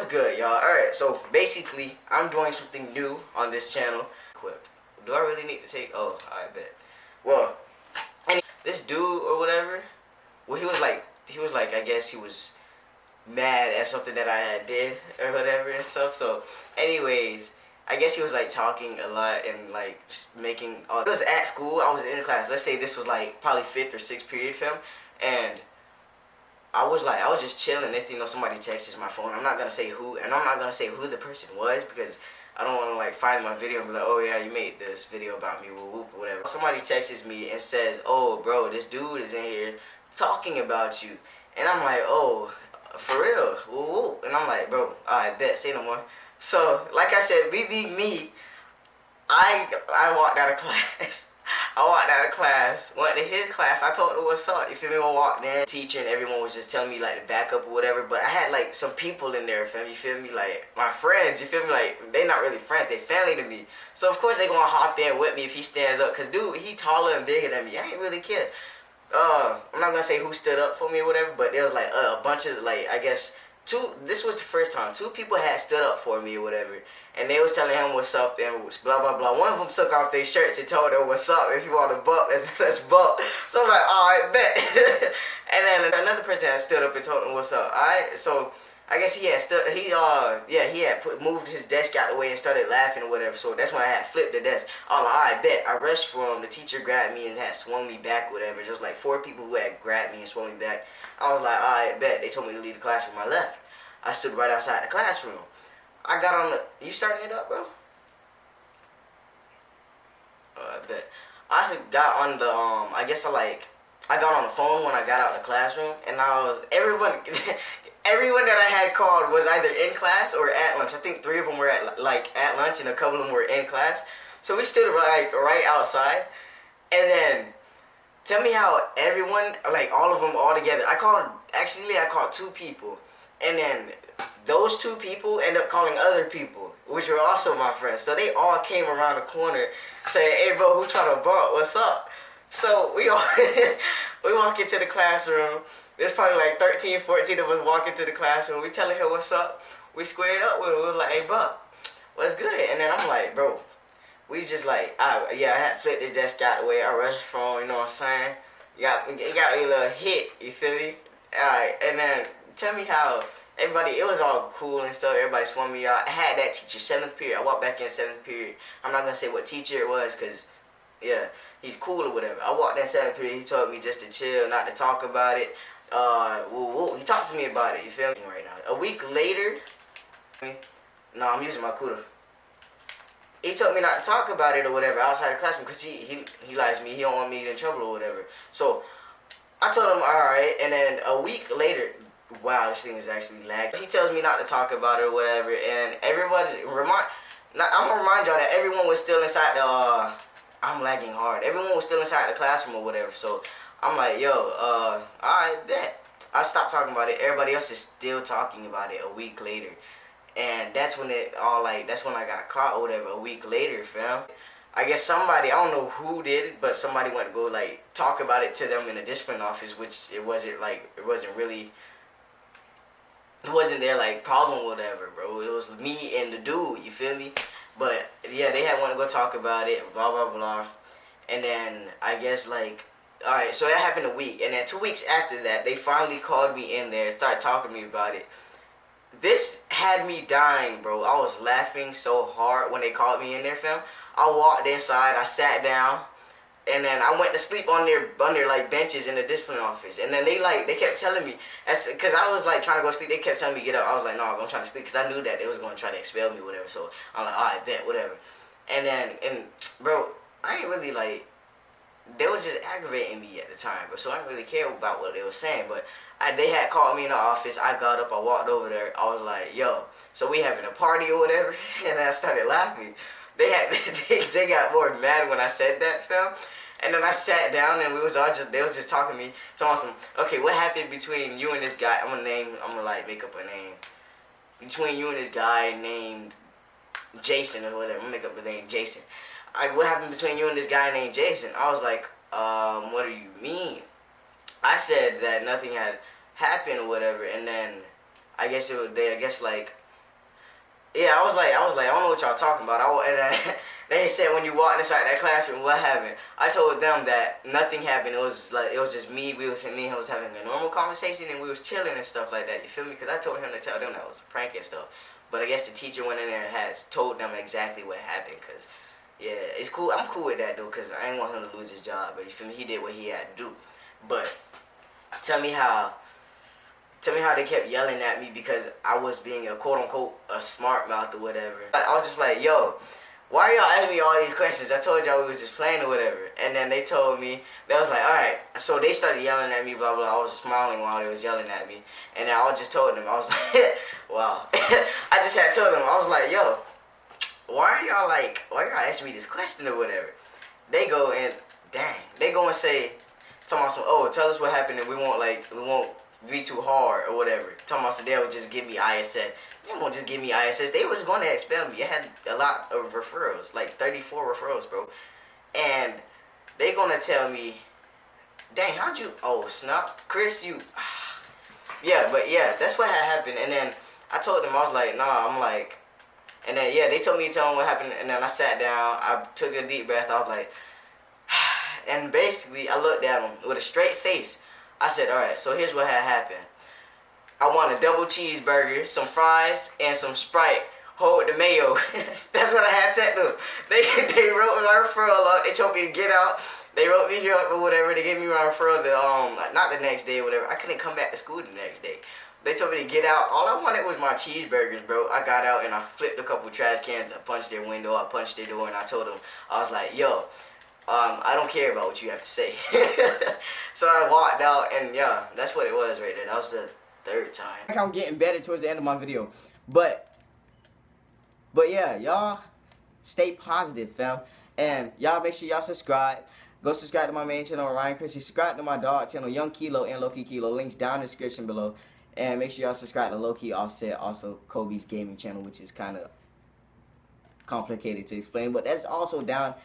What's good, y'all? Alright, so basically, I'm doing something new on this channel. Equipped. Do I really need to take... Oh, I bet. Well, this dude or whatever, well, he was like, I guess he was mad at something that I had did or whatever and stuff. So, anyways, I guess he was like talking a lot and like just making... it was at school, I was in class. Let's say this was like probably 5th or 6th period film, and I was just chilling. Next thing you know, somebody texted my phone. I'm not gonna say who, and I'm not gonna say who the person was because I don't want to like find my video and be like, oh yeah, you made this video about me, whoop, whoop, whatever. Somebody texts me and says, oh bro, this dude is in here talking about you, and I'm like, oh, for real, whoop, whoop. And I'm like, bro, I bet, say no more. So like I said, me being me, I walked out of class. I walked out of class, went to his class, I told him what's up, you feel me? I walked in, teacher and everyone was just telling me like to back up or whatever, but I had like some people in there, fam, you feel me? Like my friends, you feel me? Like they not really friends, they family to me. So of course they gonna hop in with me if he stands up, cause dude, he taller and bigger than me. I ain't really care. I'm not gonna say who stood up for me or whatever, but there was like a bunch of like, I guess this was the first time 2 people had stood up for me or whatever, and they was telling him what's up and blah blah blah. One of them took off their shirts and told them what's up, if you want to bump, let's bump. So I'm like, alright, bet. And then another person had stood up and told him what's up. Alright, so I guess he had moved his desk out of the way and started laughing or whatever. So that's when I had flipped the desk. I was like, alright, bet. I rushed for him. The teacher grabbed me and had swung me back or whatever. Just like 4 people who had grabbed me and swung me back. I was like, alright, bet. They told me to leave the classroom. I left. I stood right outside the classroom. I got on the... You starting it up, bro? I bet. I actually got on the, I guess I got on the phone when I got out of the classroom, and everyone that I had called was either in class or at lunch. I think 3 of them were at lunch, and a couple of them were in class. So we stood right outside, and then tell me how everyone, like all of them all together, I called 2 people, and then those 2 people end up calling other people, which were also my friends. So they all came around the corner saying, hey bro, who trying to bump? What's up? So we walk into the classroom. There's probably like 13, 14 of us walk into the classroom. We telling him what's up. We squared up with him. We were like, hey bro, what's good? And then I'm like, bro, we just like, I had flipped his desk out the way. I rushed from, you know what I'm saying? You got me a little hit, you feel me? Alright, and then tell me how everybody, it was all cool and stuff. Everybody swung me out. I had that teacher, 7th period. I walked back in 7th period. I'm not going to say what teacher it was because, yeah, he's cool or whatever. I walked in 7th period. He told me just to chill, not to talk about it. He talked to me about it, you feel me? Right now. A week later, no, I'm using my CUDA. He told me not to talk about it or whatever outside the classroom because he likes me. He don't want me to get in trouble or whatever. So I told him, alright, and then a week later, wow, this thing is actually lagging. He tells me not to talk about it or whatever, and I'm gonna remind y'all that everyone was still inside the, I'm lagging hard. Everyone was still inside the classroom or whatever, so I'm like, yo, alright, bet. I stopped talking about it. Everybody else is still talking about it a week later. And that's when that's when I got caught or whatever, a week later, fam. I guess somebody, I don't know who did it, but somebody went to go, like, talk about it to them in the discipline office, which it wasn't their, like, problem or whatever, bro. It was me and the dude, you feel me? But, yeah, they had wanted to go talk about it, blah, blah, blah. And then, I guess, like, alright, so that happened a week. And then 2 weeks after that, they finally called me in there and started talking to me about it. This had me dying, bro. I was laughing so hard when they called me in there, fam. I walked inside, I sat down, and then I went to sleep on their like benches in the discipline office. And then they kept telling me, because I was like trying to go to sleep, they kept telling me get up. I was like, no, I'm trying to sleep, because I knew that they was going to try to expel me or whatever. So I'm like, alright, bet, whatever. And bro, I ain't really like, they was just aggravating me at the time, bro. So I didn't really care about what they were saying, but they had called me in the office. I got up, I walked over there. I was like, yo, so we having a party or whatever? And I started laughing. They got more mad when I said that, fam. And then I sat down and they was just talking to me, telling some, okay, what happened between you and this guy? I'm gonna like make up a name. Between you and this guy named Jason or whatever. I'm gonna make up the name Jason. What happened between you and this guy named Jason? I was like, what do you mean? I said that nothing had happened or whatever, and then I guess like Yeah, I was like, I don't know what y'all talking about. They said when you walked inside that classroom, what happened? I told them that nothing happened. It was just me. Me and him was having a normal conversation and we was chilling and stuff like that. You feel me? Because I told him to tell them that it was a prank and stuff. But I guess the teacher went in there and had told them exactly what happened. Cause yeah, it's cool. I'm cool with that though. Cause I ain't want him to lose his job. But you feel me? He did what he had to do. But tell me how they kept yelling at me because I was being a quote-unquote a smart mouth or whatever. I was just like, yo, why are y'all asking me all these questions? I told y'all we was just playing or whatever. And then they told me, they was like, all right. So they started yelling at me, blah, blah. I was just smiling while they was yelling at me. And then I just told them, I was like, wow. I just had told them, I was like, yo, why are y'all asking me this question or whatever? They go and, dang, they go and say, talking about some, oh, tell us what happened and we won't be too hard or whatever. Talking about they would just give me ISS. They won't just give me ISS. They was going to expel me. I had a lot of referrals, like 34 referrals, bro. And they gonna tell me, dang, how'd you, oh, snap, Chris, you, yeah, but yeah, that's what had happened. And then I told them, I was like, nah, I'm like, and then, yeah, they told me to tell them what happened. And then I sat down, I took a deep breath, I was like, and basically, I looked at him with a straight face. I said, all right, so here's what had happened. I want a double cheeseburger, some fries, and some Sprite. Hold the mayo. That's what I had said to them. They wrote my referral up. They told me to get out. They wrote me up or whatever. They gave me my referral not the next day or whatever. I couldn't come back to school the next day. They told me to get out. All I wanted was my cheeseburgers, bro. I got out and I flipped a couple trash cans. I punched their window. I punched their door and I told them, I was like, yo, I don't care about what you have to say. So I walked out and yeah, that's what it was right there. That was the third time. I'm getting better towards the end of my video. But yeah, y'all stay positive, fam. And y'all make sure y'all subscribe. Go subscribe to my main channel, Ryan Kirtsey. Subscribe to my dog channel, Young Kilo and LOWKEY Kilo. Links down in the description below. And make sure y'all subscribe to LOWKEY Offset, also Kobe's gaming channel, which is kind of complicated to explain. But that's also down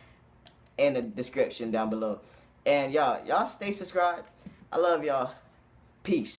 in the description down below. And y'all stay subscribed. I love y'all. Peace.